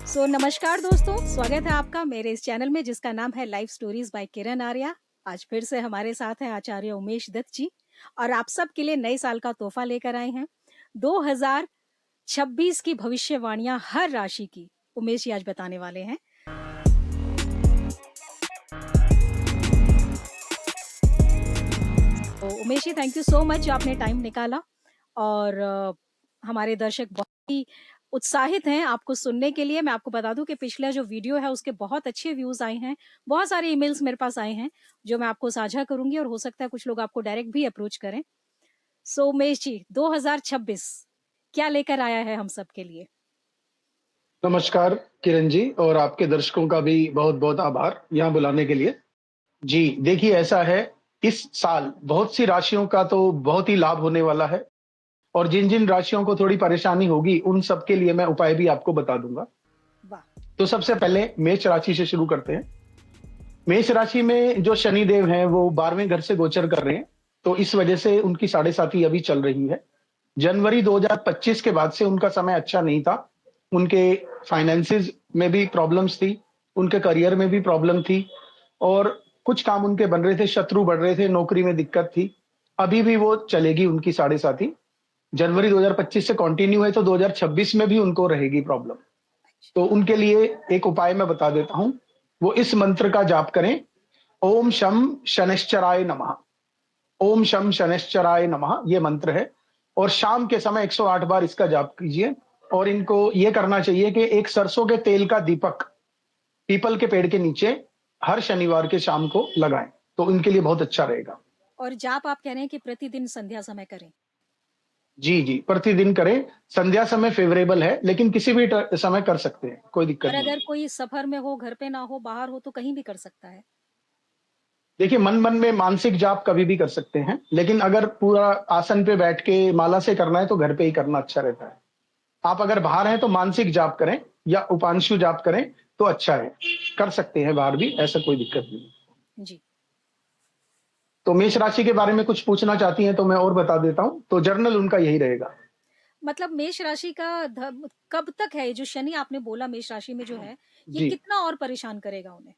नमस्कार दोस्तों, स्वागत है आपका मेरे इस चैनल में जिसका नाम है लाइफ स्टोरीज बाय किरण आर्या। आज फिर से हमारे साथ हैं आचार्य उमेश दत्त जी और आप सब के लिए नए साल का तोहफा लेकर आए हैं। 2026 की भविष्यवाणियां हर राशि की उमेश जी आज बताने वाले हैं। तो Umesh ji, thank you so much जो आपने टाइम निकाला और हमारे दर्शक बहुत ही उत्साहित हैं आपको सुनने के लिए। मैं आपको बता दूं कि पिछला जो वीडियो है उसके बहुत अच्छे व्यूज आए हैं। बहुत सारे ईमेल्स मेरे पास आए हैं जो मैं आपको साझा करूंगी और हो सकता है कुछ लोग आपको डायरेक्ट भी अप्रोच करें। उमेश जी, 2026 क्या लेकर आया है हम सब के लिए? नमस्कार किरण जी, और आपके दर्शकों का भी बहुत-बहुत आभार यहाँ बुलाने के लिए। जी, देखिए ऐसा है, इस साल बहुत सी राशियों का तो बहुत ही लाभ होने वाला है और जिन-जिन राशियों को थोड़ी परेशानी होगी, उन सब के लिए मैं उपाय भी आपको बता दूँगा। वाह। तो सबसे पहले मेष राशि से शुरू करते हैं। मेष राशि में जो शनि देव हैं, वो 12वें घर से गोचर कर रहे हैं, तो इस वजह से उनकी साढ़े साती अभी चल रही है। जनवरी 2025 के बाद से उनका समय अच्छा नहीं था। उनके फाइनेंसेस में भी प्रॉब्लम्स थी, उनके करियर में भी प्रॉब्लम थी और कुछ काम उनके बन रहे थे, शत्रु बढ़ रहे थे, नौकरी में दिक्कत थी। अभी भी वो चलेगी उनकी साढ़े साती। जनवरी 2025 से कंटिन्यू है तो 2026 में भी उनको रहेगी प्रॉब्लम। तो उनके लिए एक उपाय मैं बता देता हूँ। वो इस मंत्र का जाप करें, ओम शम शनैश्चराय नमः। ओम शम शनैश्चराय नमः ये मंत्र है और शाम के समय 108 बार इसका जाप कीजिए और इनको ये करना चाहिए कि एक सरसों के तेल का दीपक पीपल के पेड़ के नीचे हर शनिवार के शाम को लगाएं, तो इनके लिए बहुत अच्छा रहेगा। और जाप आप कह रहे हैं कि प्रतिदिन संध्या समय करें? जी, जी, प्रतिदिन करें। संध्या समय फ़ेवरेबल है, लेकिन किसी भी समय कर सकते हैं, कोई दिक्कत और नहीं अगर है। कोई सफर में हो, घर पे ना हो, बाहर हो तो कहीं भी कर सकता है? देखिए, मन-मन में मानसिक जाप कभी भी कर सकते हैं, लेकिन अगर पूरा आसन पे बैठ के माला से करना है, तो घर पे ही करना अच्छा रहता है। आप अगर बाहर हैं, तो मानसिक जाप करें या उपांशु जाप करें, तो अच्छा है। कर सकते हैं बाहर भी, ऐसा कोई दिक्कत नहीं है। जी। तो मेष राशि के बारे में कुछ पूछना चाहती हैं, तो मैं और बता देता हूँ। तो जर्नल उनका यही रहेगा। मतलब मेष राशि का कब तक है ये जो शनि आपने बोला मेष राशि में जो है, ये जी। कितना और परेशान करेगा उन्हें?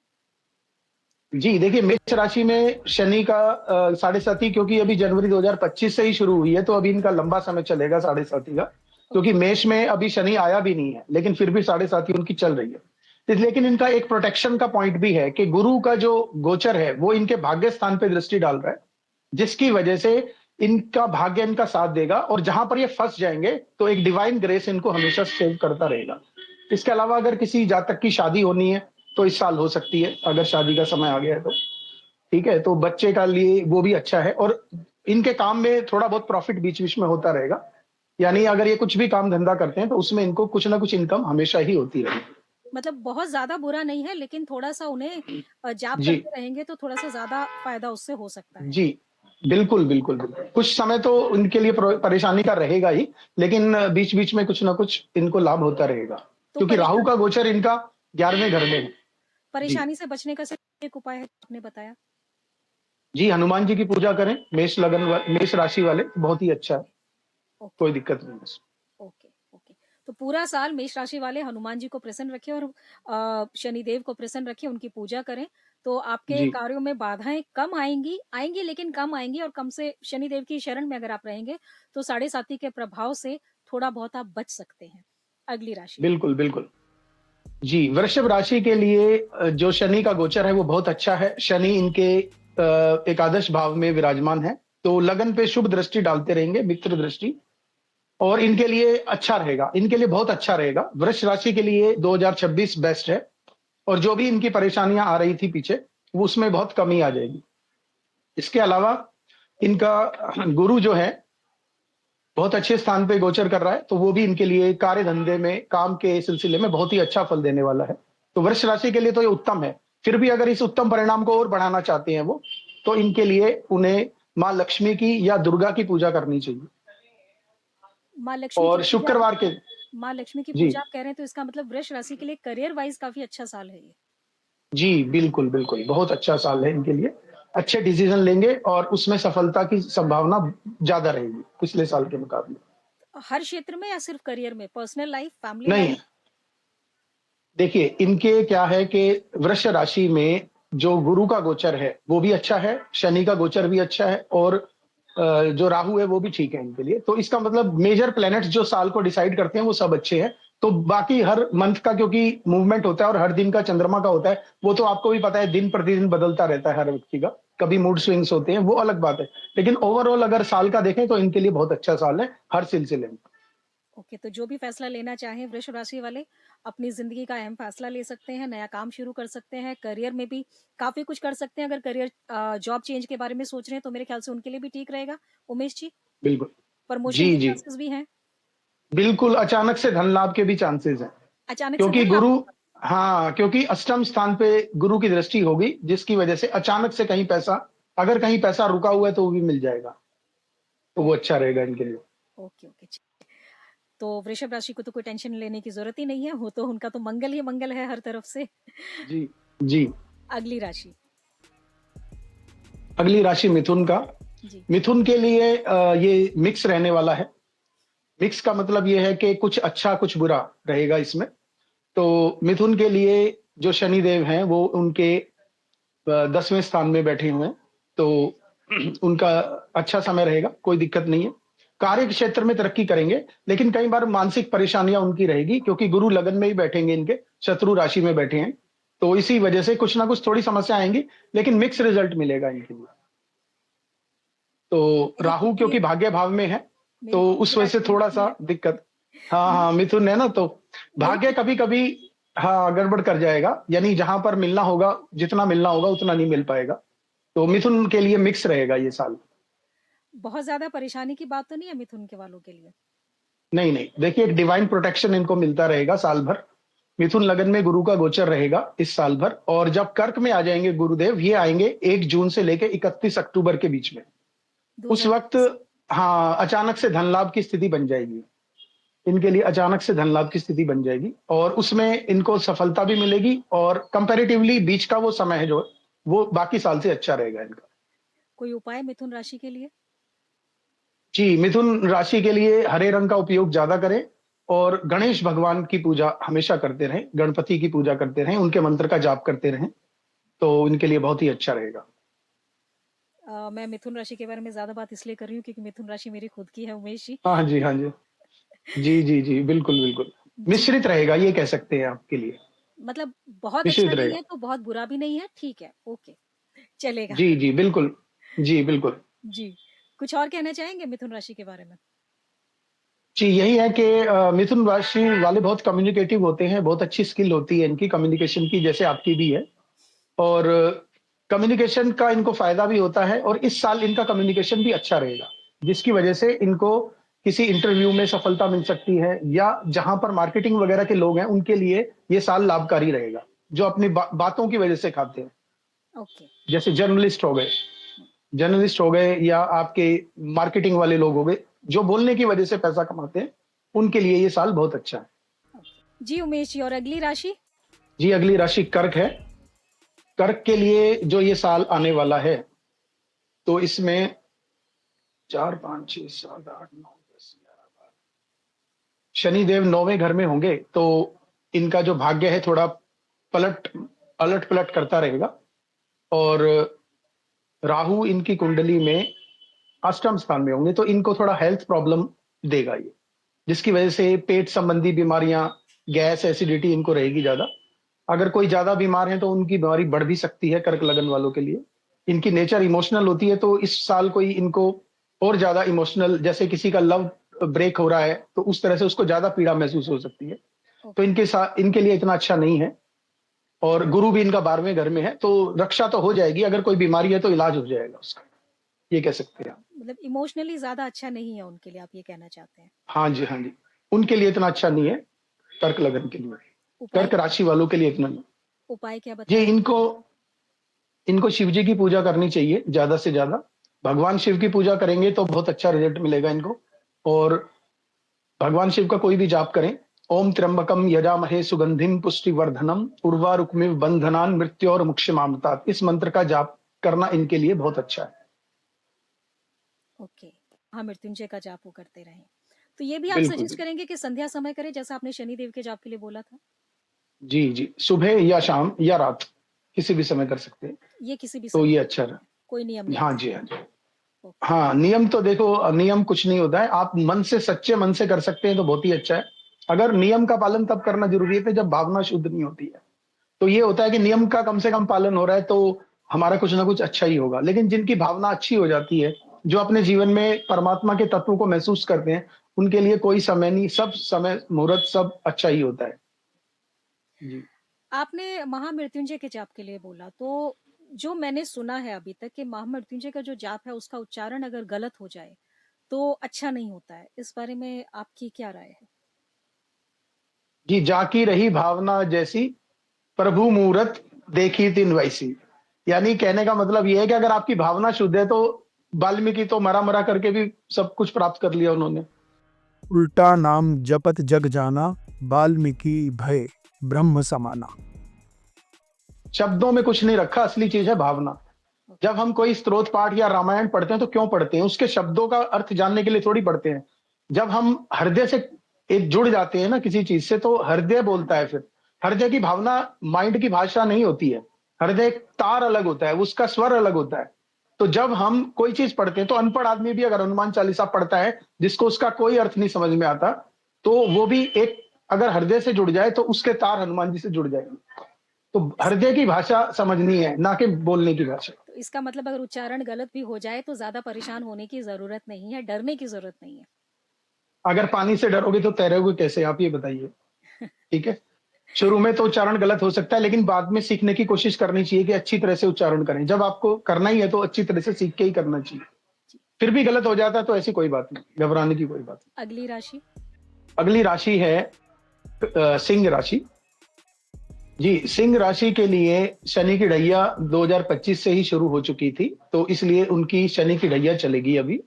जी, देखिए मेष राशि में शनि का साढ़े साती क्योंकि अभी जनवरी 2025 से ही शुरू हुई है, तो अभी इनका लंबा समय चलेगा साढ़े साती का। क्योंकि ओके। मेष में अभी शनि आया भी नहीं है, लेकिन फिर भी साढ़े साती उनकी चल रही है। लेकिन इनका एक प्रोटेक्शन का पॉइंट भी है कि गुरु का जो गोचर है, वो इनके भाग्य स्थान पे दृष्टि डाल रहा है, जिसकी वजह से इनका भाग्य इनका साथ देगा और जहां पर ये फँस जाएँगे, तो एक डिवाइन ग्रेस इनको हमेशा सेव करता रहेगा। इसके अलावा अगर किसी जातक की शादी होनी है, तो इस साल हो सकती है, अगर शादी का समय आ गया है तो। ठीक है? तो बच्चे का लिए वो भी अच्छा है और इनके काम में थोड़ा बहुत प्रॉफ़िट बीच-बीच में होता रहेगा। यानी अगर ये कुछ भी काम-धंधा करते हैं, तो उसमें इनको कुछ ना कुछ इनकम हमेशा ही होती रहेगी। मतलब बहुत ज़्यादा बुरा नहीं है लेकिन थोड़ा-सा उन्हें जाप जी। करते रहेंगे तो थोड़ा-सा ज़्यादा फ़ायदा उससे हो सकता है। जी। बिल्कुल, बिल्कुल, बिल्कुल। कुछ समय तो इनके लिए परेशानी का रहेगा ही, लेकिन बीच-बीच में कुछ ना कुछ इनको लाभ होता रहेगा। तो क्योंकि राहु का गोचर इनका 11वें घर में है। जी। परेशानी से बचने का सिर्फ़ एक उपाय है आपने बताया। जी, हनुमान जी की पूजा करें, मेष राशि वाले, बहुत ही अच्छा है, ओके, कोई दिक्कत नहीं है इसमें। Okay, okay. तो पूरा साल मेष राशि वाले हनुमान जी को प्रसन्न रखें और शनिदेव को प्रसन्न रखें, उनकी पूजा करें, तो आपके जी। कार्यों में बाधाएँ कम आएँगी, आएँगी लेकिन कम आएँगी और कम से शनिदेव की शरण में अगर आप रहेंगे, तो साढ़े साती के प्रभाव से थोड़ा-बहुत आप बच सकते हैं। अगली राशि। बिल्कुल, बिल्कुल। जी, वृषभ राशि के लिए जो शनि का गोचर है वो बहुत अच्छा है। शनि इनके एकादश भाव में विराजमान है, तो लगन पे शुभ दृष्टि डालते रहेंगे, मित्र दृष्टि और इनके लिए अच्छा रहेगा, इनके लिए बहुत अच्छा रहेगा। वृष राशि के लिए 2026 बेस्ट है और जो भी इनकी परेशानियाँ आ रही थी पीछे, वो उसमें बहुत कमी आ जाएगी। इसके अलावा इनका गुरु जो है बहुत अच्छे स्थान पे गोचर कर रहा है, तो वो भी इनके लिए कार्य-धंधे में, काम के सिलसिले में बहुत ही अच्छा फल देने वाला है। तो वृष राशि के लिए तो ये उत्तम है। फिर भी अगर इस उत्तम परिणाम को और बढ़ाना चाहते हैं वो, तो इनके लिए उन्हें माँ लक्ष्मी की या दुर्गा की पूजा करनी चाहिए। माँ लक्ष्मी की और पूजा शुक्रवार के माँ लक्ष्मी की जी, पूजा आप कह रहे हैं तो इसका मतलब वृष राशि के लिए करियर वाइज़ काफ़ी अच्छा साल है ये। जी, बिल्कुल, बिल्कुल। बहुत अच्छा साल है इनके लिए। अच्छे डिसीज़न लेंगे और उसमें सफलता की संभावना ज़्यादा रहेगी, पिछले साल के मुकाबले। हर क्षेत्र में या सिर्फ़ करियर में? पर्सनल लाइफ़, फैमिली नहीं, लाइफ़? देखिए, इनके क्या है कि वृष राशि में जो गुरु का गोचर है, वो भी अच्छा है, शनि का गोचर भी अच्छा है और जो राहु है, वो भी ठीक है इनके लिए। तो इसका मतलब मेजर प्लैनेट्स जो साल को डिसाइड करते हैं, वो सब अच्छे हैं। तो बाकी हर मंथ का क्योंकि मूवमेंट होता है और हर दिन का चंद्रमा का होता है, वो तो आपको भी पता है दिन-प्रतिदिन बदलता रहता है हर व्यक्ति का। कभी मूड स्विंग्स होते हैं, वो अलग बात है। लेकिन ओवरऑल अगर साल का देखें, तो इनके लिए बहुत अच्छा साल है, हर सिलसिले में। ओके, तो जो भी फैसला लेना चाहें वृष राशि वाले, अपनी ज़िंदगी का अहम फैसला ले सकते हैं, नया काम शुरू कर सकते हैं, करियर में भी काफ़ी कुछ कर सकते हैं। अगर करियर जॉब चेंज के बारे में सोच रहे हैं, तो मेरे ख्याल से उनके लिए भी ठीक रहेगा, उमेश जी। बिल्कुल। प्रमोशन जी, के जी। चांसेस भी हैं। बिल्कुल, अचानक से धन लाभ के भी चांसेज़ हैं। अचानक से क्योंकि धन लाभ गुरु होगा। हाँ, क्योंकि अष्टम स्थान पे गुरु की दृष्टि होगी, जिसकी वजह से अचानक से कहीं पैसा अगर कहीं पैसा रुका हुआ है, तो वो भी मिल जाएगा। तो वो ओके, अच्छा रहेगा इनके लिए। Okay, okay. तो वृषभ राशि को तो कोई टेंशन लेने की ज़रूरत ही नहीं है, वो तो उनका तो मंगल ही मंगल है हर तरफ से। जी, जी। अगली राशि। अगली राशि मिथुन का। जी, मिथुन के लिए ये मिक्स रहने वाला है। मिक्स का मतलब ये है कि कुछ अच्छा, कुछ बुरा रहेगा इसमें। तो मिथुन के लिए जो शनिदेव हैं, वो उनके 10वें स्थान में बैठे हुए हैं, तो उनका अच्छा समय रहेगा, कोई दिक्कत नहीं है। कार्य क्षेत्र में तरक्की करेंगे, लेकिन कई बार मानसिक परेशानियाँ उनकी रहेगी क्योंकि गुरु लगन में ही बैठेंगे इनके, शत्रु राशि में बैठे हैं। तो इसी वजह से कुछ ना कुछ थोड़ी समस्या आएँगी, लेकिन मिक्स रिज़ल्ट मिलेगा इनके लिए। तो मेरी खुद राहु की क्योंकि भाग्य भाव में है, मेरी तो खुद उस की वजह से राशि मिथुन थोड़ा-सा है। दिक्कत हाँ, मेरी हाँ, मिथुन है ना तो मेरी भाग्य खुद कभी-कभी हाँ, गड़बड़ कर जाएगा, यानी जहाँ पर मिलना होगा, जितना मिलना होगा उतना नहीं मिल पाएगा। तो मिथुन के लिए मिक्स रहेगा ये साल। बहुत ज़्यादा परेशानी की बात तो नहीं है मिथुन के वालों के लिए? नहीं, नहीं, देखिए एक डिवाइन प्रोटेक्शन इनको मिलता रहेगा साल भर। मिथुन लगन में गुरु का गोचर रहेगा इस साल भर और जब कर्क में आ जाएँगे गुरुदेव, ये आएँगे 1 जून से लेके 31 अक्टूबर के बीच में। उस वक़्त 2024 हाँ, अचानक से धन लाभ की स्थिति बन जाएगी। इनके लिए अचानक से धन लाभ की स्थिति बन जाएगी और उसमें इनको सफलता भी मिलेगी और कंपैरेटिवली बीच का वो समय है जो, वो बाकी साल से अच्छा रहेगा इनका। कोई उपाय मिथुन राशि के लिए? जी, मिथुन राशि के लिए हरे रंग का उपयोग ज़्यादा करें और गणेश भगवान की पूजा हमेशा करते रहें, गणपति की पूजा करते रहें, उनके मंत्र का जाप करते रहें, तो इनके लिए बहुत ही अच्छा रहेगा। मैं मिथुन राशि के बारे में ज़्यादा बात इसलिए कर रही हूँ क्योंकि मिथुन राशि मेरी खुद की है उमेश जी। हाँ जी, हाँ जी। जी, जी, जी, बिल्कुल, बिल्कुल। जी, मिश्रित रहेगा ये कह सकते हैं आपके लिए, मतलब बहुत अच्छा मिश्रित नहीं रहेगा। है तो बहुत बुरा भी नहीं है, ठीक है, ओके, चलेगा। जी, जी, बिल्कुल। जी, बिल्कुल। जी, कुछ और कहना चाहेंगे मिथुन राशि के बारे में? जी, यही है कि मिथुन राशि वाले बहुत कम्युनिकेटिव होते हैं, बहुत अच्छी स्किल होती है इनकी कम्युनिकेशन की जैसे आपकी भी है और कम्युनिकेशन का इनको फ़ायदा भी होता है और इस साल इनका कम्युनिकेशन भी अच्छा रहेगा, जिसकी वजह से इनको किसी इंटरव्यू में सफलता मिल सकती है या जहाँ पर मार्केटिंग वगैरह के लोग हैं, उनके लिए ये साल लाभकारी रहेगा, जो अपनी बातों की वजह से खाते हैं। ओके, जैसे हुँ, जर्नलिस्ट हो गए या आपके मार्केटिंग वाले लोग हो गए, जो बोलने की वजह से पैसा कमाते हैं, उनके लिए ये साल बहुत अच्छा है। ओके। जी, उमेश जी और अगली राशि? जी, अगली राशि कर्क है। कर्क के लिए जो ये साल आने वाला है, तो इसमें 4, 5, 6, 7, 8, 9, 10, 11, 12 शनिदेव 9वें घर में होंगे, तो इनका जो भाग्य है थोड़ा पलट अलट-पलट करता रहेगा और राहु इनकी कुंडली में अष्टम स्थान में होंगे, तो इनको थोड़ा हेल्थ प्रॉब्लम देगा ये, जिसकी वजह से पेट संबंधी बीमारियाँ, गैस, एसिडिटी इनको रहेगी ज़्यादा। अगर कोई ज़्यादा बीमार है, तो उनकी बीमारी बढ़ भी सकती है कर्क लगन वालों के लिए। इनकी नेचर इमोशनल होती है, तो इस साल कोई इनको और ज़्यादा इमोशनल जैसे किसी का लव ब्रेक हो रहा है, तो उस तरह से उसको ज़्यादा पीड़ा महसूस हो सकती है। तो ओके, इनके लिए इतना अच्छा नहीं है और गुरु भी इनका 12वें घर में है, तो रक्षा तो हो जाएगी, अगर कोई बीमारी है, तो इलाज हो जाएगा उसका। ये कह सकते हैं आप। मतलब इमोशनली ज़्यादा अच्छा नहीं है उनके लिए, आप ये कहना चाहते हैं। हाँ जी, हाँ जी। उनके लिए इतना अच्छा नहीं है, कर्क लगन के लिए। उपाय कर्क क्या राशि वालों के लिए इतना नहीं। उपाय क्या जी, बताएँगे? इनको इनको शिव जी की पूजा करनी चाहिए ज़्यादा से ज़्यादा। भगवान शिव की पूजा करेंगे तो बहुत अच्छा रिज़ल्ट मिलेगा इनको और भगवान शिव का कोई भी जाप करें। ओम त्र्यंबकम यजामहे सुगंधिम पुष्टिवर्धनम उर्वारुकमिव बंधनान् मृत्योर्मुक्षीमामृतात्। इस मंत्र का जाप करना इनके लिए बहुत अच्छा है। ओके, हाँ, मृत्युंजय का जाप वो करते रहें। तो ये भी आप बिल्कुल, सजेस्ट बिल्कुल। करेंगे कि संध्या समय करें जैसा आपने शनिदेव के जाप के लिए बोला था? जी, जी। सुबह या शाम या रात, किसी भी समय कर सकते हैं। ये किसी भी तो समय ये कर अच्छा सकते रहा। हैं, कोई नियम नहीं हाँ है जी, इसका। हाँ जी। ओके, हाँ, नियम तो देखो नियम कुछ नहीं होता है। आप मन से सच्चे मन से कर सकते हैं तो बहुत ही अच्छा है। अगर नियम का पालन तब करना ज़रूरी है जब भावना शुद्ध नहीं होती है। तो ये होता है कि नियम का कम से कम पालन हो रहा है तो हमारा कुछ ना कुछ अच्छा ही होगा। लेकिन जिनकी भावना अच्छी हो जाती है, जो अपने जीवन में परमात्मा के तत्व को महसूस करते हैं, उनके लिए कोई समय नहीं, सब समय मुहूर्त सब अच्छा ही होता है। जी। आपने महामृत्युंजय के जाप के लिए बोला, तो जो मैंने सुना है अभी तक कि महामृत्युंजय का जो जाप है उसका उच्चारण अगर गलत हो जाए, तो अच्छा नहीं होता है। इस बारे में आपकी क्या राय है? जी, जाकी रही भावना जैसी, प्रभु मूरत देखी तिन वैसी। यानी कहने का मतलब ये है कि अगर आपकी भावना शुद्ध है तो वाल्मीकि तो मरा-मरा करके भी सब कुछ प्राप्त कर लिया उन्होंने। उल्टा नाम जपत जग जाना, वाल्मीकि भय ब्रह्म समाना। शब्दों में कुछ नहीं रखा, असली चीज़ है भावना। ओके। जब हम कोई स्तोत्र पाठ या रामायण पढ़ते हैं तो क्यों पढ़ते हैं? उसके शब्दों का अर्थ जानने के लिए थोड़ी पढ़ते हैं। जब हम हृदय से एक जुड़ जाते हैं ना किसी चीज़ से तो हृदय बोलता है फिर। हृदय की भावना माइंड की भाषा नहीं होती है। हृदय एक तार अलग होता है, उसका स्वर अलग होता है। तो जब हम कोई चीज़ पढ़ते हैं तो अनपढ़ आदमी भी अगर हनुमान चालीसा पढ़ता है, जिसको उसका कोई अर्थ नहीं समझ में आता, तो वो भी एक अगर हृदय से जुड़ जाए तो उसके तार हनुमान जी से जुड़ जाएँगे। तो इस हृदय की भाषा समझनी है, ना कि बोलने की भाषा। तो इसका मतलब अगर उच्चारण गलत भी हो जाए तो ज़्यादा परेशान होने की ज़रूरत नहीं है, डरने की ज़रूरत नहीं है। अगर पानी से डरोगे तो तैरोगे कैसे आप ये बताइए? ठीक है? शुरू में तो उच्चारण गलत हो सकता है लेकिन बाद में सीखने की कोशिश करनी चाहिए कि अच्छी तरह से उच्चारण करें। जब आपको करना ही है तो अच्छी तरह से सीख के ही करना चाहिए। जी। फिर भी गलत हो जाता है तो ऐसी कोई बात नहीं, घबराने की कोई बात नहीं। अगली राशि? अगली राशि है सिंह राशि। जी, सिंह राशि के लिए शनि की ढैया 2025 से ही शुरू हो चुकी थी, तो इसलिए उनकी शनि की ढैया चलेगी अभी।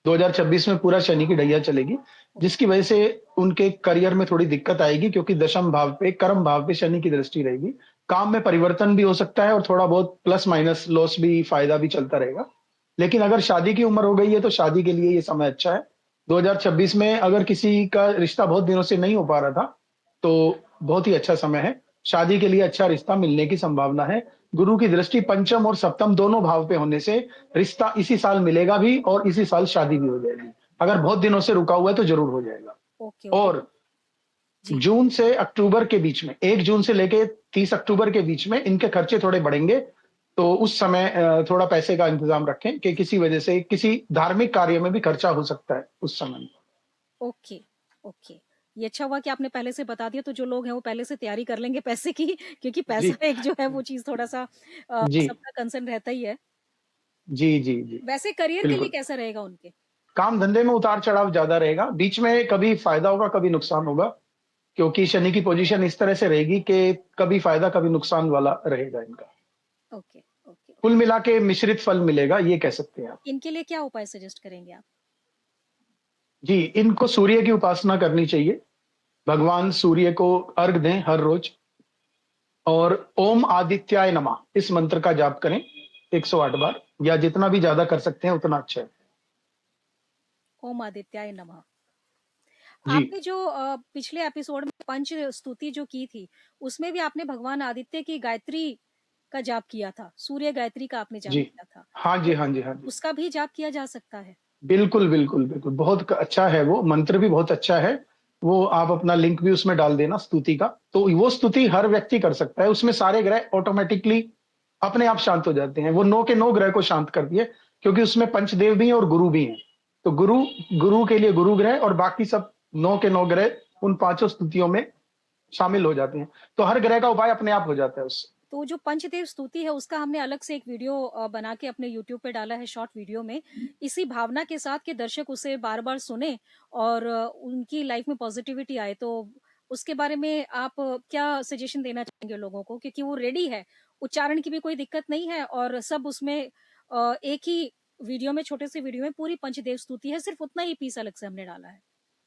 2026 में पूरा शनि की ढैया चलेगी, ओके, जिसकी वजह से उनके करियर में थोड़ी दिक्कत आएगी क्योंकि दशम भाव पे, कर्म भाव पे शनि की दृष्टि रहेगी। काम में परिवर्तन भी हो सकता है और थोड़ा बहुत प्लस माइनस लॉस भी, फायदा भी चलता रहेगा। लेकिन अगर शादी की उम्र हो गई है तो शादी के लिए ये समय अच्छा है। 2026 में अगर किसी का रिश्ता बहुत दिनों से नहीं हो पा रहा था, तो बहुत ही अच्छा समय है। शादी के लिए अच्छा रिश्ता मिलने की संभावना है। गुरु की दृष्टि पंचम और सप्तम दोनों भाव पे होने से रिश्ता इसी साल मिलेगा भी और इसी साल शादी भी हो जाएगी। अगर बहुत दिनों से रुका हुआ है तो ज़रूर हो जाएगा। Okay, okay. और जी। जून से अक्टूबर के बीच में 1 जून से लेके 30 अक्टूबर के बीच में इनके खर्चे थोड़े बढ़ेंगे। तो उस समय थोड़ा पैसे का इंतज़ाम रखें कि किसी वजह से किसी धार्मिक कार्य में भी खर्चा हो सकता है उस समय। Okay, okay. ये अच्छा हुआ कि आपने पहले से बता दिया, तो जो लोग हैं वो पहले से तैयारी कर लेंगे पैसे की क्योंकि जी, पैसा एक जो है वो चीज़ थोड़ा-सा जी। सबका कंसर्न रहता ही है। जी, जी, जी। वैसे करियर के लिए बिल्कुल। कैसा रहेगा उनके? काम-धंधे में उतार-चढ़ाव ज़्यादा रहेगा। बीच में कभी फ़ायदा होगा, कभी नुकसान होगा, क्योंकि शनि की पोज़ीशन इस तरह से रहेगी कि कभी फ़ायदा, कभी नुकसान वाला रहेगा इनका। Okay, okay. कुल मिला के मिश्रित फल मिलेगा, ये कह सकते हैं आप। इनके लिए क्या उपाय सजेस्ट करेंगे आप? जी, इनको सूर्य की उपासना करनी चाहिए। भगवान सूर्य को अर्घ दें हर रोज़ और ओम आदित्याय नमः इस मंत्र का जाप करें 108 बार या जितना भी ज़्यादा कर सकते हैं उतना अच्छा है। ओम आदित्याय नमः। जी, आपने जो पिछले एपिसोड में पंच स्तुति जो की थी, उसमें भी आपने भगवान आदित्य की गायत्री का जाप किया था, सूर्य गायत्री का आपने जाप जी। किया था। हाँ जी, तो हाँ जी, हाँ जी। उसका भी जाप किया जा सकता है? बिल्कुल, बिल्कुल, बिल्कुल। बहुत क अच्छा है वो, मंत्र भी बहुत अच्छा है। वो आप अपना लिंक भी उसमें डाल देना स्तुति का। तो वो स्तुति हर व्यक्ति कर सकता है। उसमें सारे ग्रह ऑटोमैटिकली अपने आप शांत हो जाते हैं। वो 9 के 9 ग्रह को शांत करती है, क्योंकि उसमें पंचदेव भी हैं और गुरु भी हैं। तो गुरु गुरु के लिए गुरु ग्रह और बाकी सब 9 के 9 ग्रह उन पाँचों स्तुतियों में शामिल हो जाते हैं। तो हर ग्रह का उपाय अपने आप हो जाता है उससे। तो जो पंचदेव स्तुति है उसका हमने अलग से एक वीडियो बना के अपने यूट्यूब पे डाला है शॉर्ट वीडियो में। इसी भावना के साथ कि दर्शक उसे बार-बार सुने और उनकी लाइफ में पॉजिटिविटी आए। तो उसके बारे में आप क्या सजेशन देना चाहेंगे लोगों को? क्योंकि वो रेडी है, उच्चारण की भी कोई दिक्कत नहीं है और सब उसमें एक ही वीडियो में छोटे से वीडियो में पूरी पंचदेव स्तुति है, सिर्फ़ उतना ही पीस अलग से हमने डाला है।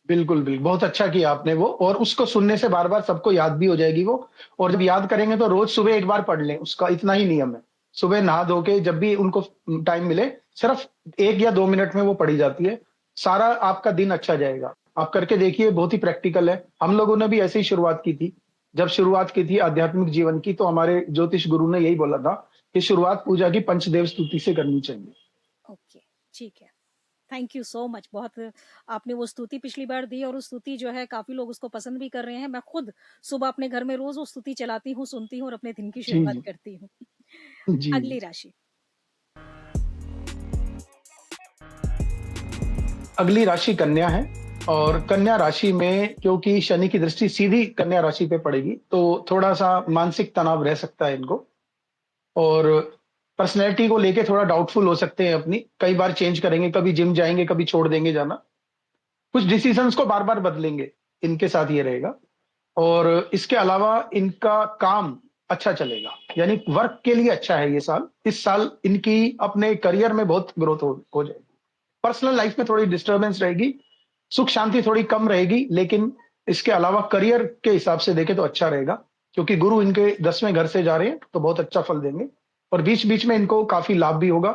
बिल्कुल, बहुत अच्छा किया आपने वो और उसको सुनने से बार-बार सबको याद भी हो जाएगी वो और जब याद करेंगे तो रोज़ सुबह एक बार पढ़ लें, उसका इतना ही नियम है। सुबह नहा धो के जब भी उनको टाइम मिले, सिर्फ 1 या 2 मिनट में वो पढ़ी जाती है। सारा आपका दिन अच्छा जाएगा। आप करके देखिए बहुत ही प्रैक्टिकल है। हम लोगों ने भी ऐसे ही शुरुआत की थी। जब शुरुआत की थी आध्यात्मिक जीवन की, तो हमारे ज्योतिष गुरु ने यही बोला था कि शुरुआत पूजा की पंचदेव स्तुति से करनी चाहिए। ओके, ठीक है। Thank you so much. बहुत आपने वो स्तुति पिछली बार दी और वो स्तुति जो है काफ़ी लोग उसको पसंद भी कर रहे हैं। मैं खुद सुबह अपने घर में रोज़ वो स्तुति चलाती हूँ, सुनती हूँ और अपने दिन की जी, शुरुआत जी। करती हूँ। जी, अगली जी। राशि। अगली राशि कन्या है और कन्या राशि में क्योंकि शनि की दृष्टि सीधी कन्या राशि पे पड़ेगी, तो थोड़ा-सा मानसिक तनाव रह सकता है इनको और पर्सनैलिटी को लेके थोड़ा डाउटफुल हो सकते हैं अपनी। कई बार चेंज करेंगे, कभी जिम जाएँगे, कभी छोड़ देंगे जाना। कुछ डिसीज़न्स को बार-बार बदलेंगे, इनके साथ ये रहेगा और इसके अलावा इनका काम अच्छा चलेगा, यानी वर्क के लिए अच्छा है ये साल। इस साल इनकी अपने करियर में बहुत ग्रोथ हो जाएगी। पर्सनल लाइफ में थोड़ी डिस्टर्बेंस रहेगी, सुख शांति थोड़ी कम रहेगी, लेकिन इसके अलावा करियर के हिसाब से देखें तो अच्छा रहेगा, क्योंकि गुरु इनके 10वें घर से जा रहे हैं, तो बहुत अच्छा फल देंगे और बीच-बीच में इनको काफ़ी लाभ भी होगा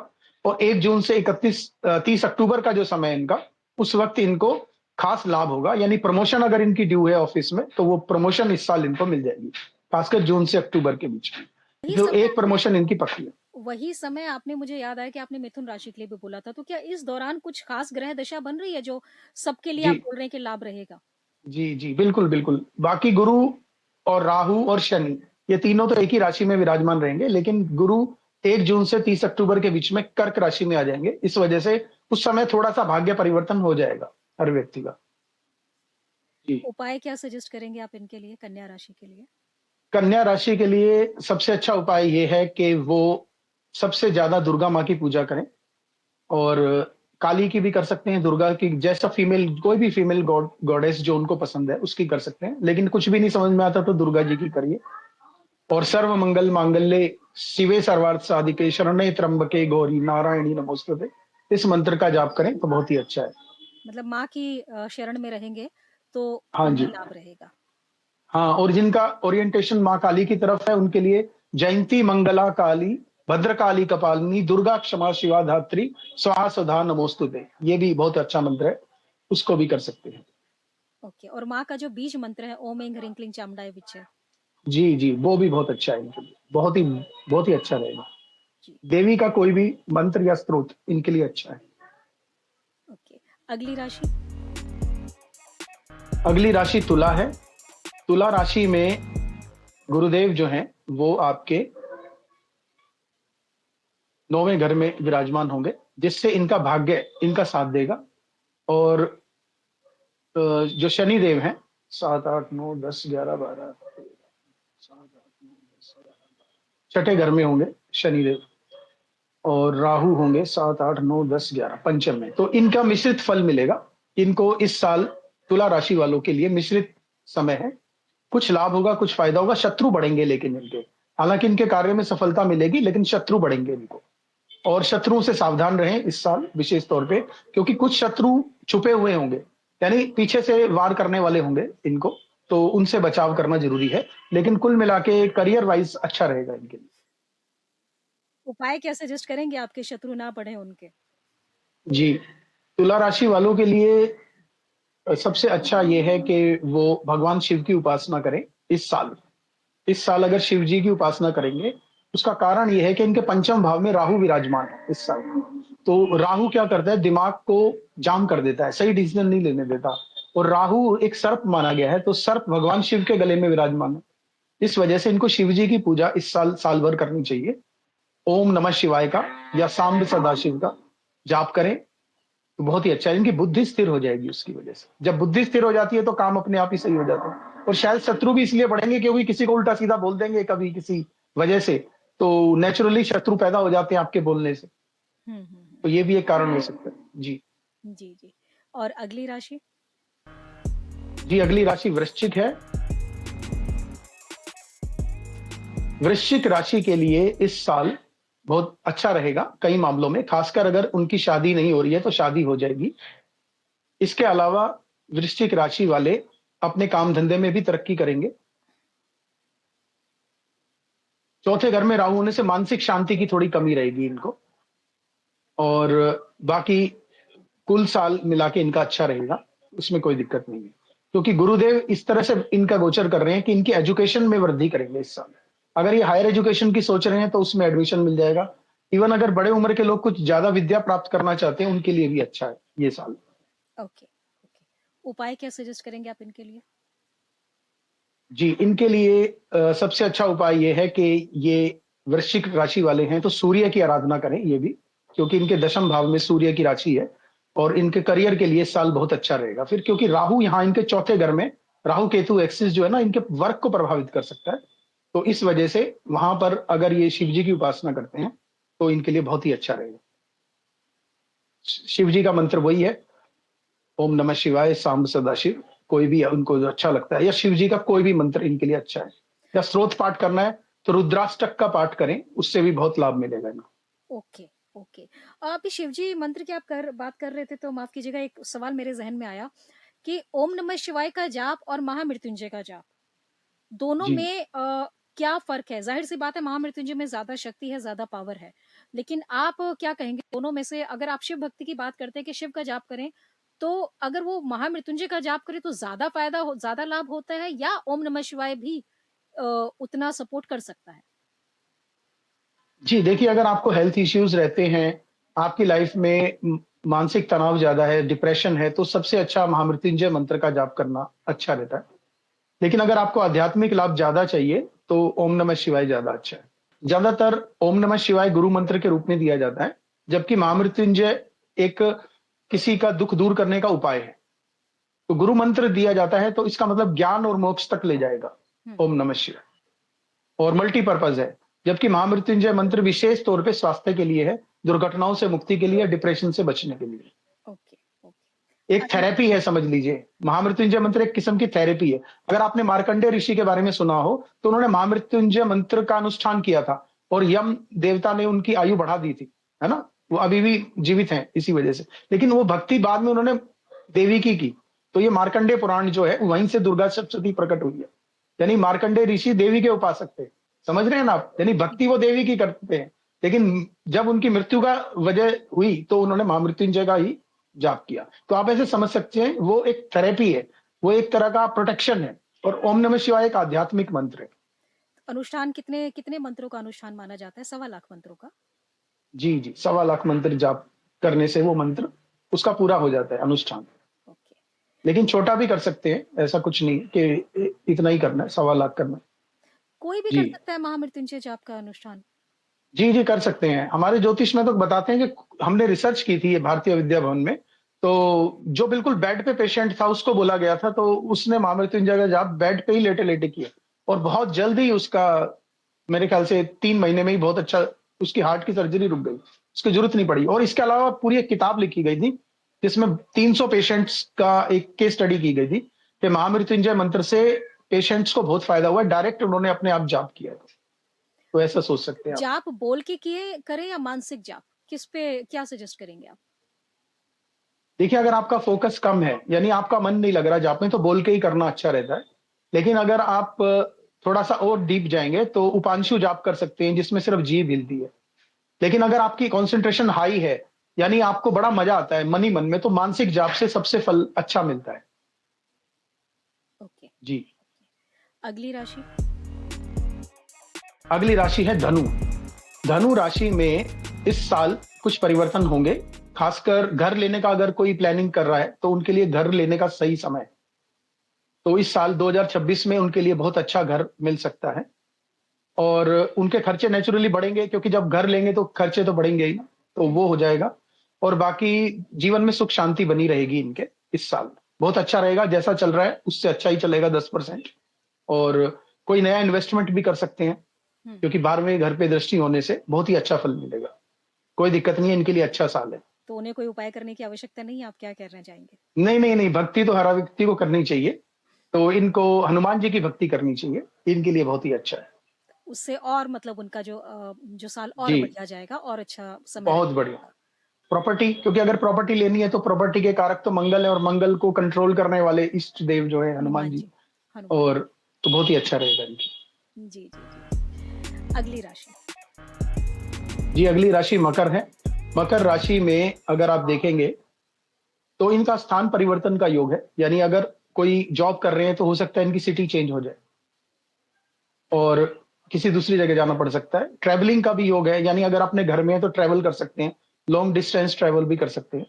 और 1 जून से 30 अक्टूबर का जो समय है इनका, उस वक़्त इनको खास लाभ होगा, यानी प्रमोशन अगर इनकी ड्यू है ऑफ़िस में, तो वो प्रमोशन इस साल इनको मिल जाएगी, खासकर जून से अक्टूबर के बीच में। वही जो समय एक प्रमोशन इनकी पक्की है। वही समय आपने मुझे याद आया कि आपने मिथुन राशि के लिए भी बोला था, तो क्या इस दौरान कुछ खास ग्रह दशा बन रही है जो सबके लिए आप जी। बोल रहे हैं कि लाभ रहेगा? जी, जी। बिल्कुल, बिल्कुल। बाकी गुरु और राहु और शनि, ये तीनों तो एक ही राशि में विराजमान रहेंगे, लेकिन गुरु 1 जून से 30 अक्टूबर के बीच में कर्क राशि में आ जाएँगे। इस वजह से उस समय थोड़ा-सा भाग्य परिवर्तन हो जाएगा, हर व्यक्ति का। जी। उपाय क्या सजेस्ट करेंगे आप इनके लिए, कन्या राशि के लिए? कन्या राशि के लिए सबसे अच्छा उपाय ये है कि वो सबसे ज़्यादा दुर्गा माँ की पूजा करें और काली की भी कर सकते हैं, दुर्गा की जैसा फीमेल कोई भी फीमेल गॉडेस जो उनको पसंद है, उसकी कर सकते हैं। लेकिन कुछ भी नहीं समझ में आता तो दुर्गा जी की करिए। और सर्व मंगल मांगल्ये शिवे सर्वार्थ साधिके शरण्ये त्र्यंबके गौरी नारायणी नमोस्तुते। इस मंत्र का जाप करें तो बहुत ही अच्छा है। मतलब माँ की शरण में रहेंगे, तो हाँ उन्हें जी। लाभ रहेगा। हाँ, और जिनका ओरिएंटेशन माँ काली की तरफ है, उनके लिए जयंती मंगला काली, भद्रकाली कपालिनी, दुर्गा क्षमा शिवा धात्री, स्वाहा स्वधा नमोस्तुते। ये भी बहुत अच्छा मंत्र है, उसको भी कर सकते हैं। ओके, और माँ का जो बीज मंत्र है, ओम ऐं ह्रीं क्लीं चामुंडाय विच्चे। जी, जी, वो भी बहुत अच्छा है इनके लिए। बहुत ही अच्छा रहेगा। जी, देवी का कोई भी मंत्र या स्तोत्र इनके लिए अच्छा है। ओके। अगली राशि? अगली राशि तुला है। तुला राशि में गुरुदेव जो हैं, वो आपके 9वें घर में विराजमान होंगे, जिससे इनका भाग्य इनका साथ देगा और जो शनि देव हैं 7, 8, 9, 10, 11, 12, 7, 8, 9, 10, छठे घर में होंगे शनिदेव और राहु होंगे 7, 8, 9, 10, 11 पंचम में। तो इनका मिश्रित फल मिलेगा। इनको इस साल तुला राशि वालों के लिए मिश्रित समय है। कुछ लाभ होगा, कुछ फ़ायदा होगा, शत्रु बढ़ेंगे लेकिन इनके। हालाँकि इनके कार्य में सफलता मिलेगी, लेकिन शत्रु बढ़ेंगे इनको। और शत्रुओं से सावधान रहें इस साल विशेष तौर पे, क्योंकि कुछ शत्रु छुपे हुए होंगे, यानी पीछे से वार करने वाले होंगे इनको, तो उनसे बचाव करना ज़रूरी है। लेकिन कुल मिला के करियर वाइज़ अच्छा रहेगा इनके लिए। उपाय क्या सजेस्ट करेंगे आपके शत्रु ना बढ़े उनके? जी, तुला राशि वालों के लिए सबसे अच्छा ये है कि वो भगवान शिव की उपासना करें इस साल। इस साल अगर शिव जी की उपासना करेंगे, उसका कारण ये है कि इनके पंचम भाव में राहु विराजमान है इस साल। तो राहु क्या करता है, दिमाग को जाम कर देता है, सही डिसीज़न नहीं लेने देता और राहु एक सर्प माना गया है, तो सर्प भगवान शिव के गले में विराजमान है। इस वजह से इनको शिव जी की पूजा इस साल साल भर करनी चाहिए। ओम नमः शिवाय का या सांब सदाशिव का जाप करें, तो बहुत ही अच्छा है। इनकी बुद्धि स्थिर हो जाएगी उसकी वजह से। जब बुद्धि स्थिर हो जाती है, तो काम अपने आप ही सही हो जाते हैं और शायद शत्रु भी इसलिए बढ़ेंगे क्योंकि किसी को उल्टा-सीधा बोल देंगे कभी किसी वजह से, तो नेचुरली शत्रु पैदा हो जाते हैं आपके बोलने से। हुँ, हुँ, हुँ। तो ये भी एक कारण हो सकता है। जी। जी, जी। और अगली राशि? जी, अगली राशि वृश्चिक है। वृश्चिक राशि के लिए इस साल बहुत अच्छा रहेगा कई मामलों में, खासकर अगर उनकी शादी नहीं हो रही है, तो शादी हो जाएगी। इसके अलावा वृश्चिक राशि वाले अपने काम-धंधे में भी तरक्की करेंगे। चौथे घर में राहु होने से मानसिक शांति की थोड़ी कमी रहेगी इनको और बाकी कुल साल मिला के इनका अच्छा रहेगा, उसमें कोई दिक्कत नहीं है। क्योंकि गुरुदेव इस तरह से इनका गोचर कर रहे हैं कि इनकी एजुकेशन में वृद्धि करेंगे इस साल। अगर ये हायर एजुकेशन की सोच रहे हैं तो उसमें एडमिशन मिल जाएगा। इवन अगर बड़े उम्र के लोग कुछ ज्यादा विद्या प्राप्त करना चाहते हैं उनके लिए भी अच्छा है ये साल। Okay, okay. उपाय क्या सजेस्ट करेंगे आप इनके लिए? जी, इनके लिए सबसे अच्छा उपाय ये है कि ये वृश्चिक राशि वाले हैं तो सूर्य की आराधना करें ये भी, क्योंकि इनके दशम भाव में सूर्य की राशि है और इनके करियर के लिए इस साल बहुत अच्छा रहेगा। फिर क्योंकि राहु यहाँ इनके चौथे घर में, राहु केतु एक्सिस जो है ना इनके वर्क को प्रभावित कर सकता है, तो इस वजह से वहां पर अगर ये शिव जी की उपासना करते हैं तो इनके लिए बहुत ही अच्छा रहेगा। शिव जी का मंत्र वही है, ओम नमः शिवाय, सांब सदाशिव, कोई भी उनको जो अच्छा लगता है, या शिव जी का कोई भी मंत्र इनके लिए अच्छा है। या स्रोत पाठ करना है तो रुद्राष्टक का पाठ करें, उससे भी बहुत लाभ मिलेगा इनको। Okay, okay. अभी शिवजी मंत्र की आप बात कर रहे थे तो माफ कीजिएगा, एक सवाल मेरे जहन में आया कि ओम नमः शिवाय का जाप और महामृत्युंजय का जाप दोनों जी में क्या फर्क है? जाहिर सी बात है महामृत्युंजय में ज्यादा शक्ति है, ज्यादा पावर है, लेकिन आप क्या कहेंगे दोनों में से? अगर आप शिव भक्ति की बात करते हैं कि शिव का जाप करें, तो अगर वो महामृत्युंजय का जाप करे तो ज्यादा ज्यादा लाभ होता है, या ओम नमः शिवाय भी अ, उतना सपोर्ट कर सकता है? जी, देखिए अगर आपको हेल्थ इश्यूज रहते हैं, आपकी लाइफ में मानसिक तनाव ज्यादा है, डिप्रेशन है, तो सबसे अच्छा महामृत्युंजय मंत्र का जाप करना अच्छा रहता है। लेकिन अगर आपको आध्यात्मिक लाभ ज्यादा चाहिए तो ओम नमः शिवाय ज्यादा अच्छा है। ज्यादातर ओम नमः शिवाय गुरु मंत्र के रूप में दिया जाता है, जबकि महामृत्युंजय एक किसी का दुख दूर करने का उपाय है। तो गुरु मंत्र दिया जाता है तो इसका मतलब ज्ञान और मोक्ष तक ले जाएगा, ओम नमः शिवाय, और मल्टीपर्पज है। जबकि महामृत्युंजय मंत्र विशेष तौर पे स्वास्थ्य के लिए है, दुर्घटनाओं से मुक्ति के लिए, डिप्रेशन से बचने के लिए। Okay, okay. एक थेरेपी है, समझ लीजिए महामृत्युंजय मंत्र एक किस्म की थेरेपी है। अगर आपने मार्कंडेय ऋषि के बारे में सुना हो तो उन्होंने महामृत्युंजय मंत्र का अनुष्ठान किया था और यम देवता ने उनकी आयु बढ़ा दी थी, है ना, वो अभी भी जीवित हैं इसी वजह से। लेकिन वो भक्ति बाद में उन्होंने देवी की। तो ये मार्कंडेय पुराण जो है वहीं से दुर्गा सप्तशती प्रकट हुई है। यानी मार्कंडेय ऋषि देवी के उपासक थे, समझ रहे हैं ना आप, यानी भक्ति वो देवी की करते हैं। लेकिन जब उनकी मृत्यु का वजह हुई तो उन्होंने महामृत्युंजय का ही जाप किया। तो आप ऐसे समझ सकते हैं वो एक थेरेपी है, वो एक तरह का प्रोटेक्शन है, और ओम नमः शिवाय एक आध्यात्मिक मंत्र है। अनुष्ठान कितने कितने मंत्रों का अनुष्ठान माना जाता है? 1.25 लाख मंत्रों का? जी जी, 1.25 लाख मंत्र जाप करने से वो मंत्र उसका पूरा हो जाता है अनुष्ठान। ओके। लेकिन छोटा भी कर सकते हैं, ऐसा कुछ नहीं कि इतना ही करना है, 1.25 लाख करना है। कोई भी जी कर सकता है महामृत्युंजय जाप का अनुष्ठान? जी जी, कर सकते हैं। हमारे ज्योतिष में तो बताते हैं कि हमने रिसर्च की थी ये भारतीय विद्या भवन में, तो जो बिल्कुल बेड पे पेशेंट था उसको बोला गया था, तो उसने महामृत्युंजय का जाप बेड पे ही लेटे लेटे किया और बहुत जल्द ही उसका, मेरे ख्याल से 3 महीने में ही बहुत अच्छा, उसकी हार्ट की सर्जरी रुक गई, उसकी जरूरत नहीं पड़ी। और इसके अलावा पूरी एक किताब लिखी गई थी जिसमें 300 पेशेंट्स का एक केस स्टडी की गई थी कि महामृत्युंजय मंत्र से पेशेंट्स को बहुत फायदा हुआ, डायरेक्ट उन्होंने अपने आप जाप किया। तो ऐसा सोच सकते हैं आप। जाप बोल के करें या मानसिक जाप? किस पे क्या सजेस्ट करेंगे आप? देखिए अगर आपका फोकस कम है, यानी आपका मन नहीं लग रहा जाप में, तो बोल के ही करना अच्छा रहता है। लेकिन अगर आप थोड़ा सा और डीप जाएंगे तो उपांशु जाप कर सकते हैं जिसमें सिर्फ जीभ हिलती है। लेकिन अगर आपकी कंसंट्रेशन हाई है, यानी आपको बड़ा मजा आता है मन ही मन में, तो मानसिक जाप से सबसे फल अच्छा मिलता है। ओके। जी। अगली राशि? अगली राशि है धनु। धनु राशि में इस साल कुछ परिवर्तन होंगे, खासकर घर लेने का अगर कोई प्लानिंग कर रहा है तो उनके लिए घर लेने का सही समय है। तो इस साल 2026 में उनके लिए बहुत अच्छा घर मिल सकता है और उनके खर्चे नेचुरली बढ़ेंगे, क्योंकि जब घर लेंगे तो खर्चे तो बढ़ेंगे ही ना, तो वो हो जाएगा। और बाकी जीवन में सुख शांति बनी रहेगी इनके। इस साल बहुत अच्छा रहेगा, जैसा चल रहा है उससे अच्छा ही चलेगा 10%। और कोई नया इन्वेस्टमेंट भी कर सकते हैं, क्योंकि 12वें घर पे दृष्टि होने से बहुत ही अच्छा फल मिलेगा। कोई दिक्कत नहीं है, इनके लिए अच्छा साल है। तो उन्हें कोई उपाय करने की आवश्यकता नहीं है, आप क्या कहना चाहेंगे? नहीं नहीं नहीं, भक्ति तो हर व्यक्ति को करनी चाहिए, तो इनको हनुमान जी की भक्ति करनी चाहिए, इनके लिए बहुत ही अच्छा है। उससे और मतलब उनका जो साल और जी, बढ़िया जाएगा और अच्छा समय बहुत बढ़िया। रहेगा। प्रॉपर्टी, क्योंकि अगर प्रॉपर्टी लेनी है तो प्रॉपर्टी के कारक तो मंगल है, और मंगल को कंट्रोल करने वाले इष्ट देव जो है हनुमान हनुमान जी, जी, हनुमान। और तो बहुत ही अच्छा रहेगा इनकी। जी, जी, जी। अगली राशि? जी, अगली राशि मकर है। मकर राशि में अगर आप देखेंगे तो इनका स्थान परिवर्तन का योग है, यानी अगर कोई जॉब कर रहे हैं तो हो सकता है इनकी सिटी चेंज हो जाए और किसी दूसरी जगह जाना पड़ सकता है। ट्रैवलिंग का भी योग है, यानी अगर अपने घर में है तो ट्रैवल कर सकते हैं, लॉन्ग डिस्टेंस ट्रैवल भी कर सकते हैं।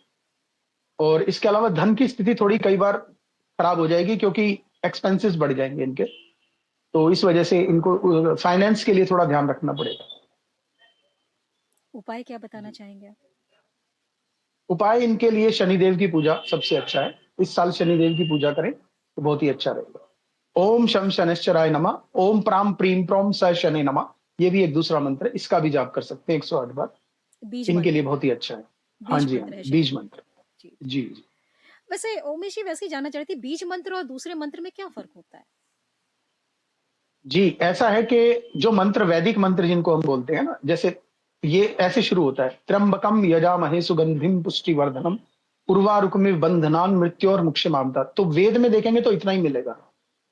और इसके अलावा धन की स्थिति थोड़ी कई बार खराब हो जाएगी क्योंकि एक्सपेंसेस बढ़ जाएंगे इनके, तो इस वजह से इनको फाइनेंस के लिए थोड़ा ध्यान रखना पड़ेगा। उपाय क्या बताना चाहेंगे आप? उपाय इनके लिए शनिदेव की पूजा सबसे अच्छा है। इस साल शनिदेव की पूजा करें तो बहुत ही अच्छा रहेगा। ओम शम शनैश्चराय नमः, ओम प्राम प्रीम प्रोम स शनि नमः, ये भी एक दूसरा मंत्र है, इसका भी जाप कर सकते हैं 108 बार। बीज इनके लिए मंत्र। बहुत ही अच्छा है। हाँ बीज जी, हाँ मंत्र है जी, शनि बीज देव मंत्र। का। जी। जी, जी। वैसे उमेश जी, वैसे ही जानना चाह रही थी, बीज मंत्र और दूसरे मंत्र में क्या फ़र्क होता है? जी, ऐसा है कि जो मंत्र वैदिक मंत्र जिनको हम बोलते हैं ना, जैसे ये ऐसे शुरू होता है, त्र्यंबकम यजामहे सुगंधिम पुष्टिवर्धनम उर्वारुकमिव बंधनान मृत्योर्मुक्षमामृतात्। तो वेद में देखेंगे तो इतना ही मिलेगा।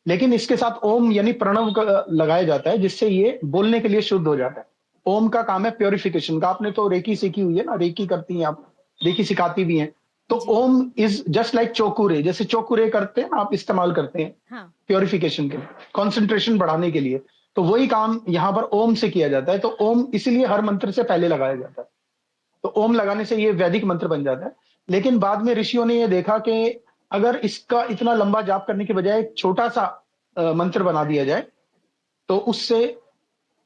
लेकिन इसके साथ ओम यानी प्रणव का लगाया जाता है, जिससे ये बोलने के लिए शुद्ध हो जाता है। ओम का काम है प्यूरिफिकेशन का। आपने तो रेकी सीखी हुई है ना, रेकी करती हैं आप, रेकी सिखाती भी हैं। तो जी। ओम इज जस्ट लाइक चोकुरे, जैसे चोकुरे करते हैं ना, आप इस्तेमाल करते हैं हाँ। प्योरिफिकेशन के लिए, कंसंट्रेशन बढ़ाने के लिए। तो वही काम यहाँ पर ओम से किया जाता है। तो ओम इसीलिए हर मंत्र से पहले लगाया जाता है। तो ओम लगाने से ये वैदिक मंत्र बन जाता है। लेकिन बाद में ऋषियों ने ये देखा कि अगर इसका इतना लंबा जाप करने के बजाय एक छोटा-सा मंत्र बना दिया जाए, तो उससे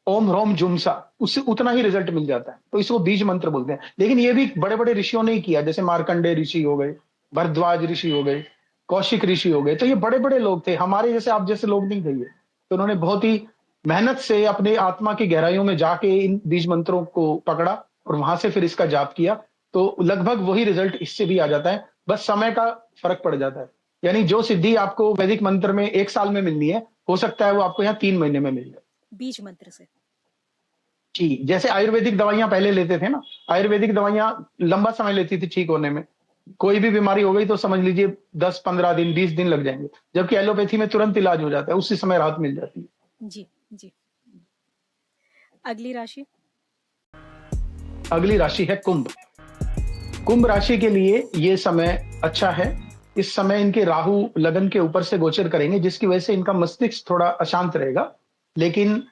ओम ह्रौम जुमसा, उससे उतना ही रिजल्ट मिल जाता है। तो इसको बीज मंत्र बोलते हैं। लेकिन ये भी बड़े-बड़े ऋषियों ने ही किया, जैसे मार्कंडेय ऋषि हो गए, भरद्वाज ऋषि हो गए, कौशिक ऋषि हो गए। तो ये बड़े-बड़े लोग थे, हमारे जैसे आप जैसे लोग नहीं थे ये। तो उन्होंने बहुत ही मेहनत से अपने आत्मा की गहराइयों में जाके इन बीज मंत्रों को पकड़ा और वहां से फिर इसका जाप किया। तो लगभग वही रिजल्ट इससे भी आ जाता है, बस समय का फर्क पड़ जाता है। यानी जो सिद्धि आपको वैदिक मंत्र में 1 साल में मिलनी है, हो सकता है वो आपको यहाँ 3 महीने में मिल जाए। बीज मंत्र से। जी, जैसे आयुर्वेदिक दवाइयाँ पहले लेते थे ना, आयुर्वेदिक दवाइयाँ लंबा समय लेती थी ठीक होने में। कोई भी बीमारी हो गई तो समझ लीजिए 10-15 दिन, 20 दिन लग जाएँगे। जबकि एलोपैथी में तुरंत इलाज हो जाता है, उसी समय राहत मिल जाती है। जी, जी। अगली राशि? अगली राशि है कुंभ। कुंभ राशि के लिए ये समय अच्छा है। इस समय इनके राहु लगन के ऊपर से गोचर करेंगे, जिसकी वजह से इनका मस्तिष्क थोड़ा अशांत रहेगा। लेकिन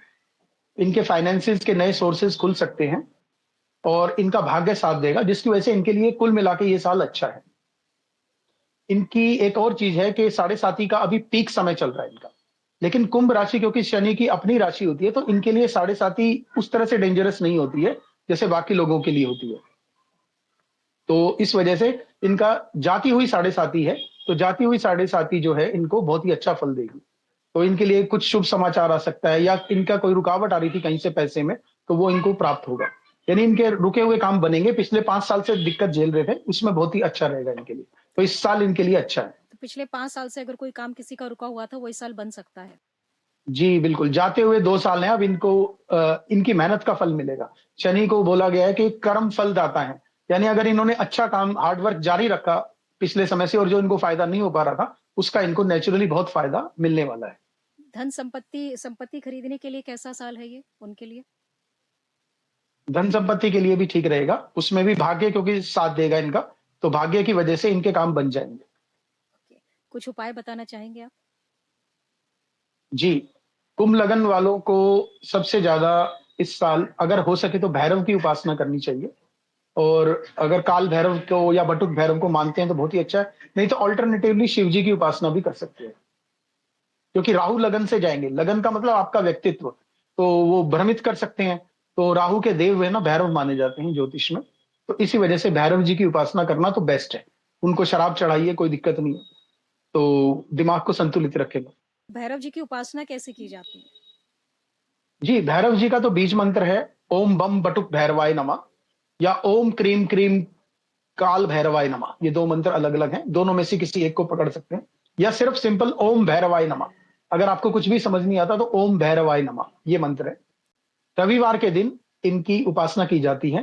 इनके फाइनेंसेस के नए सोर्सेस खुल सकते हैं और इनका भाग्य साथ देगा, जिसकी वजह से इनके लिए कुल मिला के ये साल अच्छा है। इनकी एक और चीज है कि साढ़े साती का अभी पीक समय चल रहा है इनका। लेकिन कुंभ राशि क्योंकि शनि की अपनी राशि होती है, तो इनके लिए साढ़े साती उस तरह से डेंजरस नहीं होती है, जैसे बाकी लोगों के लिए होती है। तो इस वजह से इनका जाती हुई साढ़े साती है, तो जाती हुई साढ़े साती जो है इनको बहुत ही अच्छा फल देगी। तो इनके लिए कुछ शुभ समाचार आ सकता है, या इनका कोई रुकावट आ रही थी कहीं से पैसे में, तो वो इनको प्राप्त होगा। यानी इनके रुके हुए काम बनेंगे। पिछले 5 साल से दिक्कत झेल रहे थे, उसमें बहुत ही अच्छा रहेगा इनके लिए। तो इस साल इनके लिए अच्छा है। तो पिछले 5 साल से अगर कोई काम किसी का रुका हुआ था, वो इस साल बन सकता है। जी, बिल्कुल। जाते हुए 2 साल हैं अब इनको, इनकी मेहनत का फल मिलेगा। शनि को बोला गया है कि कर्म फल दाता है। यानी अगर इन्होंने अच्छा काम हार्ड वर्क जारी रखा पिछले समय से और जो इनको फ़ायदा नहीं हो पा रहा था, उसका इनको नेचुरली बहुत फ़ायदा मिलने वाला है। धन संपत्ति संपत्ति खरीदने के लिए कैसा साल है ये उनके लिए? धन संपत्ति के लिए भी ठीक रहेगा, उसमें भी भाग्य क्योंकि साथ देगा इनका, तो भाग्य की वजह से इनके काम बन जाएँगे। ओके। कुछ उपाय बताना चाहेंगे आप? जी, कुंभ लगन वालों को सबसे ज़्यादा इस साल अगर हो सके तो भैरव की उपासना करनी चाहिए। और अगर काल भैरव को या बटुक भैरव को मानते हैं तो बहुत ही अच्छा है, नहीं तो अल्टरनेटिवली शिव जी की उपासना भी कर सकते हैं। क्योंकि राहु लगन से जाएँगे, लगन का मतलब आपका व्यक्तित्व, तो वो भ्रमित कर सकते हैं। तो राहु के देव है ना भैरव माने जाते हैं ज्योतिष में, तो इसी वजह से भैरव जी की उपासना करना तो बेस्ट है। उनको शराब चढ़ाइए, कोई दिक्कत नहीं है, तो दिमाग को संतुलित रखेगा। भैरव जी की उपासना कैसे की जाती है? जी, भैरव जी का तो बीज मंत्र है, ओम बम बटुक भैरवाय नमः या ओम क्रीम क्रीम काल भैरवाय नमः। ये 2 मंत्र अलग-अलग हैं, दोनों में से किसी एक को पकड़ सकते हैं, या सिर्फ सिंपल ओम भैरवाय नमः। अगर आपको कुछ भी समझ नहीं आता तो ओम भैरवाय नमः ये मंत्र है। रविवार के दिन इनकी उपासना की जाती है।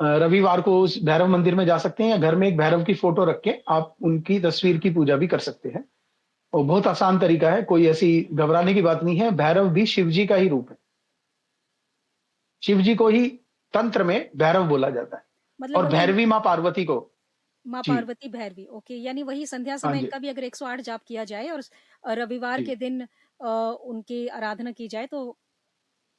रविवार को उस भैरव मंदिर में जा सकते हैं, या घर में एक भैरव की फोटो रख के आप उनकी तस्वीर की पूजा भी कर सकते हैं। और बहुत आसान तरीका है, कोई ऐसी घबराने की बात नहीं है। भैरव भी शिव जी का ही रूप है। शिव जी को ही तंत्र में भैरव बोला जाता है, मतलब और अगर भैरवी माँ पार्वती को माँ जी, पार्वती भैरवी, ओके, यानी वही संध्या हाँ समय जी, इनका भी अगर 108 जाप किया जाए और रविवार जी, के दिन उनकी आराधना की जाए तो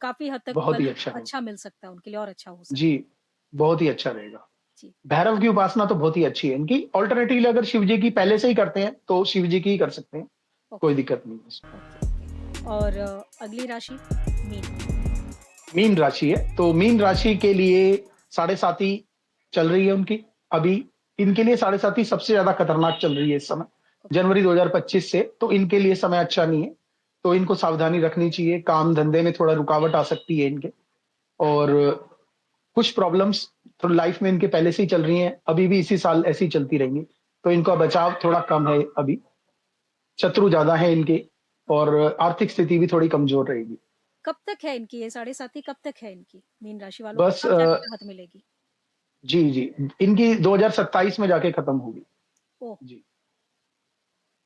काफ़ी हद तक बहुत ही फल अच्छा होगा। अच्छा मिल सकता है उनके लिए और अच्छा हो जी, सकता है। बहुत ही अच्छा रहेगा। जी, भैरव अब की उपासना तो बहुत ही अच्छी है इनकी। अल्टरनेटिवली अगर शिव जी की पहले से ही करते हैं, तो शिव जी की ही कर सकते हैं, कोई ओके, दिक्कत नहीं है इसमें। ओके, ओके और अगली राशि मीन। मीन राशि है, तो मीन राशि के लिए साढ़े साती चल रही है उनकी। अभी इनके लिए साढ़े साती सबसे ज़्यादा खतरनाक चल रही है इस समय, ओके, जनवरी 2025 से, तो इनके लिए समय अच्छा नहीं है। तो इनको सावधानी रखनी चाहिए, काम-धंधे में थोड़ा रुकावट आ सकती है इनके और कुछ प्रॉब्लम्स तो लाइफ में इनके पहले से ही चल रही हैं, अभी भी इसी साल ऐसी ही चलती रहेंगी। तो इनका बचाव थोड़ा कम है अभी, शत्रु ज़्यादा हैं इनके ओके। और आर्थिक स्थिति भी थोड़ी कमज़ोर रहेगी। कब तक है इनकी ये साढ़े साती कब तक है इनकी? मीन राशि वालों को बस कब जाके राहत मिलेगी? जी, जी, इनकी 2027 में जाके खत्म होगी। ओह! जी।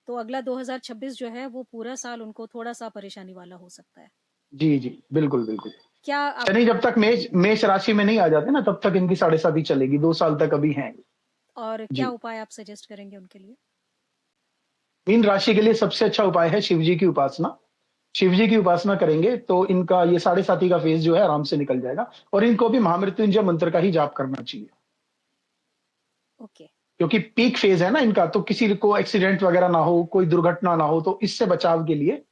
तो अगला 2026 जो है वो पूरा साल उनको थोड़ा-सा परेशानी वाला हो सकता है। जी, जी, बिल्कुल, बिल्कुल। क्या शनि आपको जब तक मेष मेष राशि में नहीं आ जाते ना, तब तक इनकी साढ़े साती चलेगी, 2 साल तक अभी हैं। और क्या जी। उपाय आप सजेस्ट करेंगे उनके लिए? मीन राशि के लिए सबसे अच्छा उपाय है शिव जी की उपासना। शिव जी की उपासना करेंगे तो इनका ये साढ़े साती का फेज़ जो है आराम से निकल जाएगा और इनको भी महामृत्युंजय मंत्र का ही जाप करना चाहिए। ओके, क्योंकि पीक फेज़ है ना इनका, तो किसी को एक्सीडेंट वगैरह ना हो, कोई दुर्घटना ना हो, तो इससे बचाव के लिए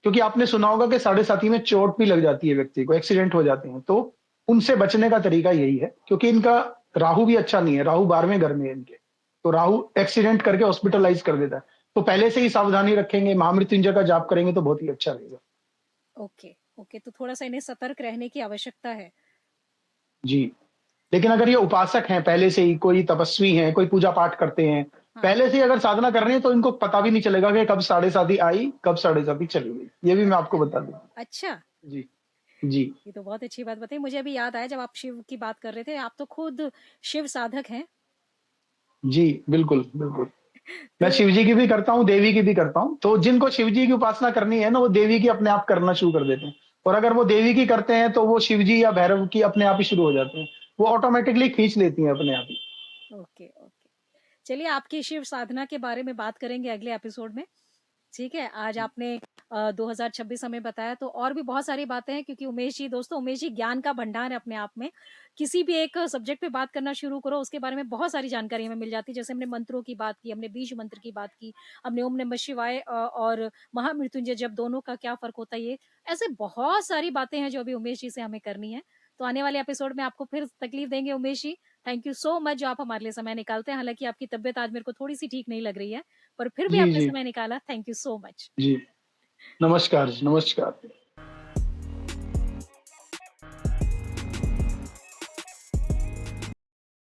क्योंकि आपने सुना होगा कि साढ़े साती में चोट भी लग जाती है व्यक्ति को, एक्सीडेंट हो जाते हैं, तो उनसे बचने का तरीका यही है क्योंकि इनका राहु भी अच्छा नहीं है, राहु 12वें घर में है इनके, तो राहु एक्सीडेंट करके हॉस्पिटलाइज़ कर देता है। तो पहले से ही सावधानी रखेंगे, महामृत्युंजय का जाप करेंगे तो बहुत ही अच्छा रहेगा। ओके, ओके तो थोड़ा-सा इन्हें सतर्क रहने की आवश्यकता है। जी, लेकिन अगर ये उपासक हैं पहले से ही, कोई तपस्वी हैं, कोई पूजा-पाठ करते हैं, हाँ, पहले से ही अगर साधना कर रहे हैं तो इनको पता भी नहीं चलेगा कि कब साढ़े साती आई, कब साढ़े साती चली गई। ये भी मैं आपको अच्छा, बता दूँ। अच्छा, जी, जी। ये तो बहुत अच्छी बात बताई। मुझे अभी याद आया जब आप शिव की बात कर रहे थे, आप तो खुद शिव साधक हैं। जी, बिल्कुल, बिल्कुल। मैं तो शिव जी की भी करता हूँ, देवी की भी करता हूँ। तो जिनको शिव जी की उपासना करनी है ना, वो देवी की अपने आप करना शुरू कर देते हैं। और अगर वो देवी की करते हैं, तो वो शिव जी या भैरव की अपने आप ही शुरू हो जाते हैं। वो ऑटोमैटिकली खींच लेती हैं अपने आप ही। Okay, okay. चलिए आपकी शिव साधना के बारे में बात करेंगे अगले एपिसोड में। ठीक है, आज जी, आपने 2026 हमें बताया तो और भी बहुत सारी बातें हैं क्योंकि उमेश जी दोस्तों उमेश जी ज्ञान का भंडार है अपने आप में। किसी भी एक सब्जेक्ट पे बात करना शुरू करो उसके बारे में बहुत सारी जानकारी हमें मिल जाती है। जैसे हमने मंत्रों की बात की, हमने बीज मंत्र की बात की, हमने ओम नमः शिवाय और महामृत्युंजय जप दोनों का क्या फ़र्क होता है ये। ऐसे बहुत सारी बातें हैं जो अभी उमेश जी से हमें करनी है। तो आने वाले एपिसोड में आपको फिर तकलीफ देंगे Umesh ji. Thank you so much जो आप हमारे लिए समय निकालते हैं। हालाँकि आपकी तबीयत आज मेरे को थोड़ी-सी ठीक नहीं लग रही है, पर फिर भी जी, आपने जी, समय निकाला। Thank you so much. जी। नमस्कार जी, नमस्कार।